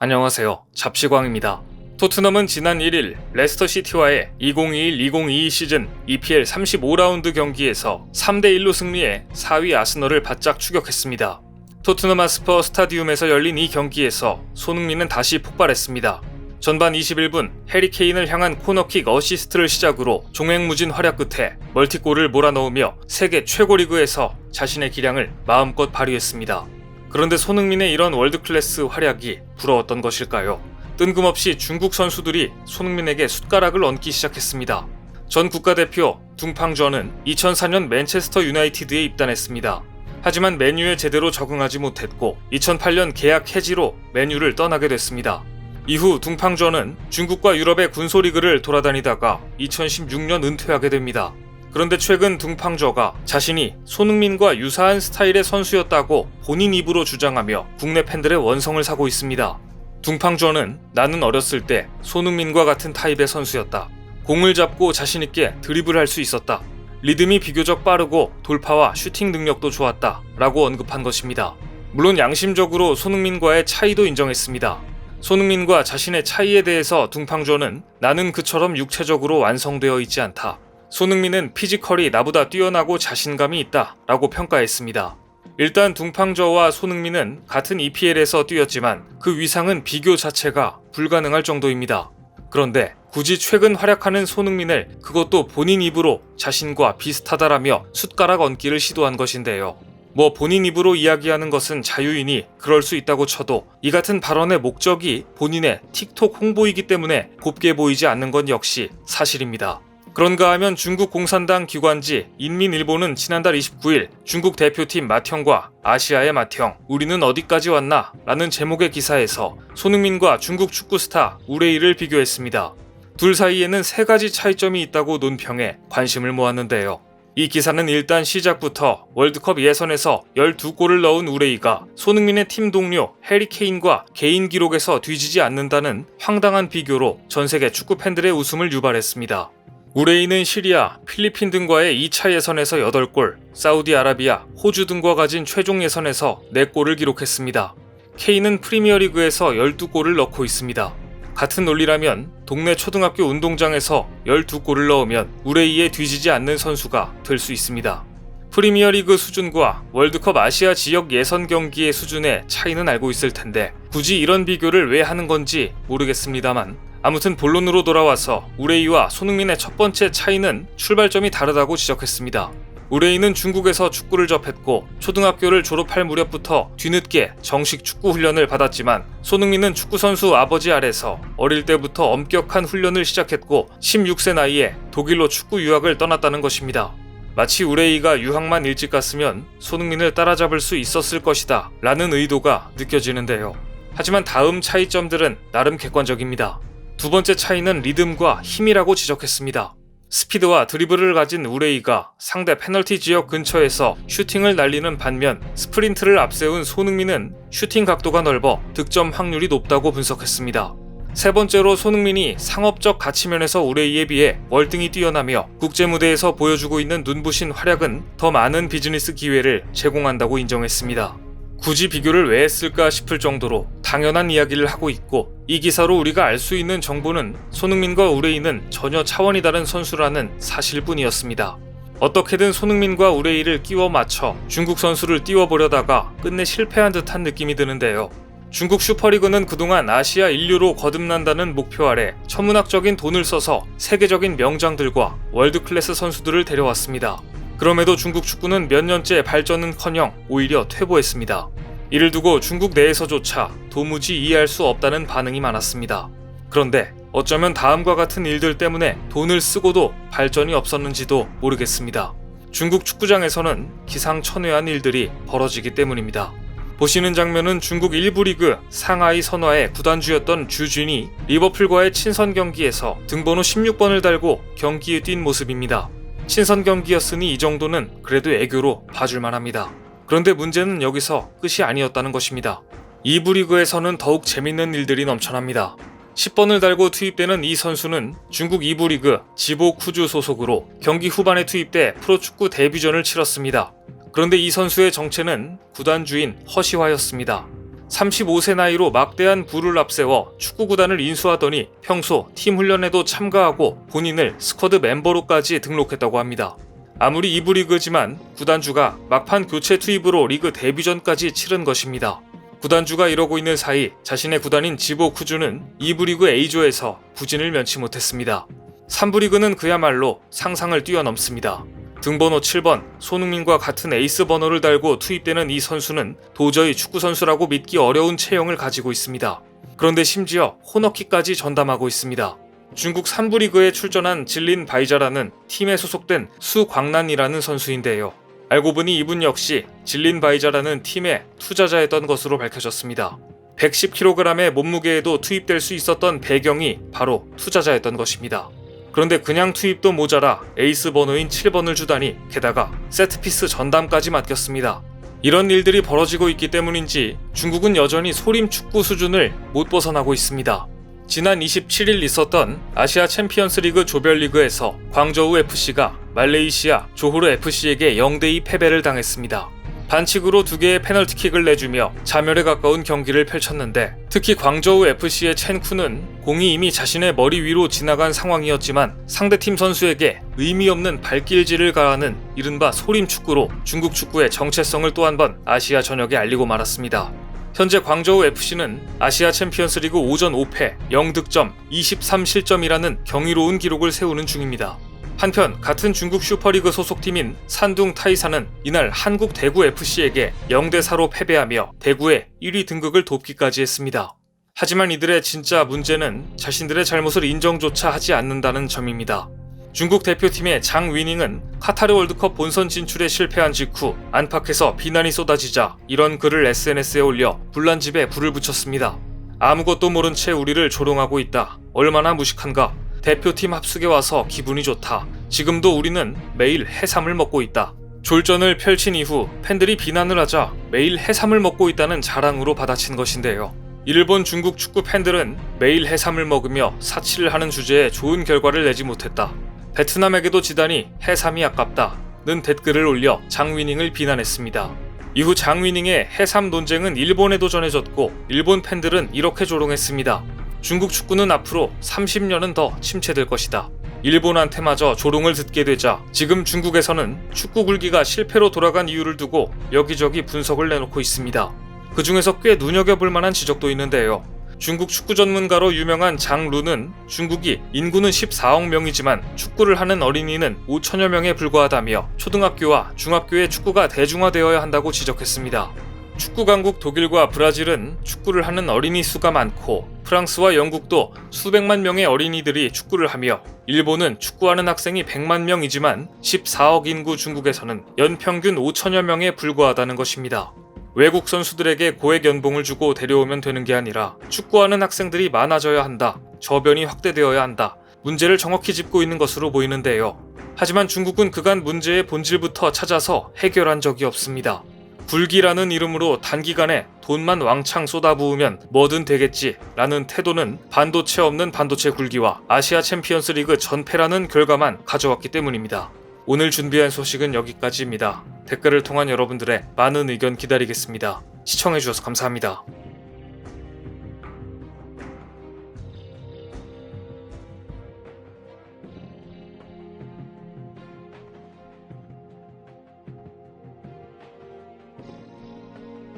안녕하세요. 잡시광입니다. 토트넘은 지난 1일 레스터시티와의 2021-2022 시즌 EPL 35라운드 경기에서 3대1로 승리해 4위 아스널을 바짝 추격했습니다. 토트넘 하스퍼 스타디움에서 열린 이 경기에서 손흥민은 다시 폭발했습니다. 전반 21분 해리 케인을 향한 코너킥 어시스트를 시작으로 종횡무진 활약 끝에 멀티골을 몰아넣으며 세계 최고 리그에서 자신의 기량을 마음껏 발휘했습니다. 그런데 손흥민의 이런 월드클래스 활약이 부러웠던 것일까요? 뜬금없이 중국 선수들이 손흥민에게 숟가락을 얹기 시작했습니다. 전 국가대표 둥팡저는 2004년 맨체스터 유나이티드에 입단했습니다. 하지만 맨유에 제대로 적응하지 못했고 2008년 계약 해지로 맨유를 떠나게 됐습니다. 이후 둥팡저는 중국과 유럽의 군소리그를 돌아다니다가 2016년 은퇴하게 됩니다. 그런데 최근 둥팡저가 자신이 손흥민과 유사한 스타일의 선수였다고 본인 입으로 주장하며 국내 팬들의 원성을 사고 있습니다. 둥팡저는 나는 어렸을 때 손흥민과 같은 타입의 선수였다. 공을 잡고 자신있게 드리블할 수 있었다. 리듬이 비교적 빠르고 돌파와 슈팅 능력도 좋았다 라고 언급한 것입니다. 물론 양심적으로 손흥민과의 차이도 인정했습니다. 손흥민과 자신의 차이에 대해서 둥팡저는 나는 그처럼 육체적으로 완성되어 있지 않다. 손흥민은 피지컬이 나보다 뛰어나고 자신감이 있다 라고 평가했습니다. 일단 둥팡저와 손흥민은 같은 EPL에서 뛰었지만 그 위상은 비교 자체가 불가능할 정도입니다. 그런데 굳이 최근 활약하는 손흥민을 그것도 본인 입으로 자신과 비슷하다라며 숟가락 얹기를 시도한 것인데요. 뭐 본인 입으로 이야기하는 것은 자유이니 그럴 수 있다고 쳐도 이 같은 발언의 목적이 본인의 틱톡 홍보이기 때문에 곱게 보이지 않는 건 역시 사실입니다. 그런가 하면 중국 공산당 기관지 인민일보는 지난달 29일 중국 대표팀 맏형과 아시아의 맏형 우리는 어디까지 왔나? 라는 제목의 기사에서 손흥민과 중국 축구 스타 우레이를 비교했습니다. 둘 사이에는 3가지 차이점이 있다고 논평해 관심을 모았는데요. 이 기사는 일단 시작부터 월드컵 예선에서 12골을 넣은 우레이가 손흥민의 팀 동료 해리 케인과 개인 기록에서 뒤지지 않는다는 황당한 비교로 전세계 축구 팬들의 웃음을 유발했습니다. 우레이는 시리아, 필리핀 등과의 2차 예선에서 8골, 사우디아라비아, 호주 등과 가진 최종 예선에서 4골을 기록했습니다. 케인은 프리미어리그에서 12골을 넣고 있습니다. 같은 논리라면 동네 초등학교 운동장에서 12골을 넣으면 우레이에 뒤지지 않는 선수가 될 수 있습니다. 프리미어리그 수준과 월드컵 아시아 지역 예선 경기의 수준의 차이는 알고 있을 텐데 굳이 이런 비교를 왜 하는 건지 모르겠습니다만 아무튼 본론으로 돌아와서 우레이와 손흥민의 첫 번째 차이는 출발점이 다르다고 지적했습니다. 우레이는 중국에서 축구를 접했고 초등학교를 졸업할 무렵부터 뒤늦게 정식 축구 훈련을 받았지만 손흥민은 축구선수 아버지 아래서 어릴 때부터 엄격한 훈련을 시작했고 16세 나이에 독일로 축구 유학을 떠났다는 것입니다. 마치 우레이가 유학만 일찍 갔으면 손흥민을 따라잡을 수 있었을 것이다 라는 의도가 느껴지는데요. 하지만 다음 차이점들은 나름 객관적입니다. 두 번째 차이는 리듬과 힘이라고 지적했습니다. 스피드와 드리블을 가진 우레이가 상대 페널티 지역 근처에서 슈팅을 날리는 반면 스프린트를 앞세운 손흥민은 슈팅 각도가 넓어 득점 확률이 높다고 분석했습니다. 세 번째로 손흥민이 상업적 가치면에서 우레이에 비해 월등히 뛰어나며 국제 무대에서 보여주고 있는 눈부신 활약은 더 많은 비즈니스 기회를 제공한다고 인정했습니다. 굳이 비교를 왜 했을까 싶을 정도로 당연한 이야기를 하고 있고 이 기사로 우리가 알 수 있는 정보는 손흥민과 우레이는 전혀 차원이 다른 선수라는 사실뿐이었습니다. 어떻게든 손흥민과 우레이를 끼워 맞춰 중국 선수를 띄워보려다가 끝내 실패한 듯한 느낌이 드는데요. 중국 슈퍼리그는 그동안 아시아 인류로 거듭난다는 목표 아래 천문학적인 돈을 써서 세계적인 명장들과 월드클래스 선수들을 데려왔습니다. 그럼에도 중국 축구는 몇 년째 발전은커녕 오히려 퇴보했습니다. 이를 두고 중국 내에서조차 도무지 이해할 수 없다는 반응이 많았습니다. 그런데 어쩌면 다음과 같은 일들 때문에 돈을 쓰고도 발전이 없었는지도 모르겠습니다. 중국 축구장에서는 기상천외한 일들이 벌어지기 때문입니다. 보시는 장면은 중국 1부 리그 상하이 선화의 구단주였던 주준이 리버풀과의 친선 경기에서 등번호 16번을 달고 경기에 뛴 모습입니다. 친선 경기였으니 이 정도는 그래도 애교로 봐줄만 합니다. 그런데 문제는 여기서 끝이 아니었다는 것입니다. 2부 리그에서는 더욱 재밌는 일들이 넘쳐납니다. 10번을 달고 투입되는 이 선수는 중국 2부 리그 지보쿠주 소속으로 경기 후반에 투입돼 프로축구 데뷔전을 치렀습니다. 그런데 이 선수의 정체는 구단주인 허시화였습니다. 35세 나이로 막대한 부를 앞세워 축구구단을 인수하더니 평소 팀 훈련에도 참가하고 본인을 스쿼드 멤버로까지 등록했다고 합니다. 아무리 2부 리그지만 구단주가 막판 교체 투입으로 리그 데뷔전까지 치른 것입니다. 구단주가 이러고 있는 사이 자신의 구단인 지보쿠주는 2부 리그 A조에서 부진을 면치 못했습니다. 3부 리그는 그야말로 상상을 뛰어넘습니다. 등번호 7번 손흥민과 같은 에이스 번호를 달고 투입되는 이 선수는 도저히 축구선수라고 믿기 어려운 체형을 가지고 있습니다. 그런데 심지어 코너킥까지 전담하고 있습니다. 중국 3부 리그에 출전한 질린 바이자라는 팀에 소속된 수광난이라는 선수인데요. 알고 보니 이분 역시 질린 바이자라는 팀의 투자자였던 것으로 밝혀졌습니다. 110kg의 몸무게에도 투입될 수 있었던 배경이 바로 투자자였던 것입니다. 그런데 그냥 투입도 모자라 에이스 번호인 7번을 주다니 게다가 세트피스 전담까지 맡겼습니다. 이런 일들이 벌어지고 있기 때문인지 중국은 여전히 소림 축구 수준을 못 벗어나고 있습니다. 지난 27일 있었던 아시아 챔피언스 리그 조별리그에서 광저우 FC가 말레이시아 조호르 FC에게 0대2 패배를 당했습니다. 반칙으로 2개의 페널티킥을 내주며 자멸에 가까운 경기를 펼쳤는데 특히 광저우 FC의 첸쿠는 공이 이미 자신의 머리 위로 지나간 상황이었지만 상대팀 선수에게 의미 없는 발길질을 가하는 이른바 소림 축구로 중국 축구의 정체성을 또 한 번 아시아 전역에 알리고 말았습니다. 현재 광저우 FC는 아시아 챔피언스 리그 5전 5패, 0득점, 23실점이라는 경이로운 기록을 세우는 중입니다. 한편 같은 중국 슈퍼리그 소속팀인 산둥 타이사는 이날 한국 대구 FC에게 0대4로 패배하며 대구의 1위 등극을 돕기까지 했습니다. 하지만 이들의 진짜 문제는 자신들의 잘못을 인정조차 하지 않는다는 점입니다. 중국 대표팀의 장 위닝은 카타르 월드컵 본선 진출에 실패한 직후 안팎에서 비난이 쏟아지자 이런 글을 SNS에 올려 불난집에 불을 붙였습니다. 아무것도 모른 채 우리를 조롱하고 있다. 얼마나 무식한가. 대표팀 합숙에 와서 기분이 좋다. 지금도 우리는 매일 해삼을 먹고 있다. 졸전을 펼친 이후 팬들이 비난을 하자 매일 해삼을 먹고 있다는 자랑으로 받아친 것인데요. 일본 중국 축구 팬들은 매일 해삼을 먹으며 사치를 하는 주제에 좋은 결과를 내지 못했다. 베트남에게도 지다니 해삼이 아깝다 는 댓글을 올려 장위닝을 비난했습니다. 이후 장위닝의 해삼 논쟁은 일본에도 전해졌고 일본 팬들은 이렇게 조롱했습니다. 중국 축구는 앞으로 30년은 더 침체될 것이다. 일본한테마저 조롱을 듣게 되자 지금 중국에서는 축구 굴기가 실패로 돌아간 이유를 두고 여기저기 분석을 내놓고 있습니다. 그 중에서 꽤 눈여겨볼 만한 지적도 있는데요. 중국 축구 전문가로 유명한 장 루는 중국이 인구는 14억 명이지만 축구를 하는 어린이는 5천여 명에 불과하다며 초등학교와 중학교의 축구가 대중화되어야 한다고 지적했습니다. 축구 강국 독일과 브라질은 축구를 하는 어린이 수가 많고 프랑스와 영국도 수백만 명의 어린이들이 축구를 하며 일본은 축구하는 학생이 100만 명이지만 14억 인구 중국에서는 연평균 5천여 명에 불과하다는 것입니다. 외국 선수들에게 고액 연봉을 주고 데려오면 되는 게 아니라 축구하는 학생들이 많아져야 한다. 저변이 확대되어야 한다. 문제를 정확히 짚고 있는 것으로 보이는데요. 하지만 중국은 그간 문제의 본질부터 찾아서 해결한 적이 없습니다. 굴기라는 이름으로 단기간에 돈만 왕창 쏟아부으면 뭐든 되겠지 라는 태도는 반도체 없는 반도체 굴기와 아시아 챔피언스 리그 전패라는 결과만 가져왔기 때문입니다. 오늘 준비한 소식은 여기까지입니다. 댓글을 통한 여러분들의 많은 의견 기다리겠습니다. 시청해주셔서 감사합니다.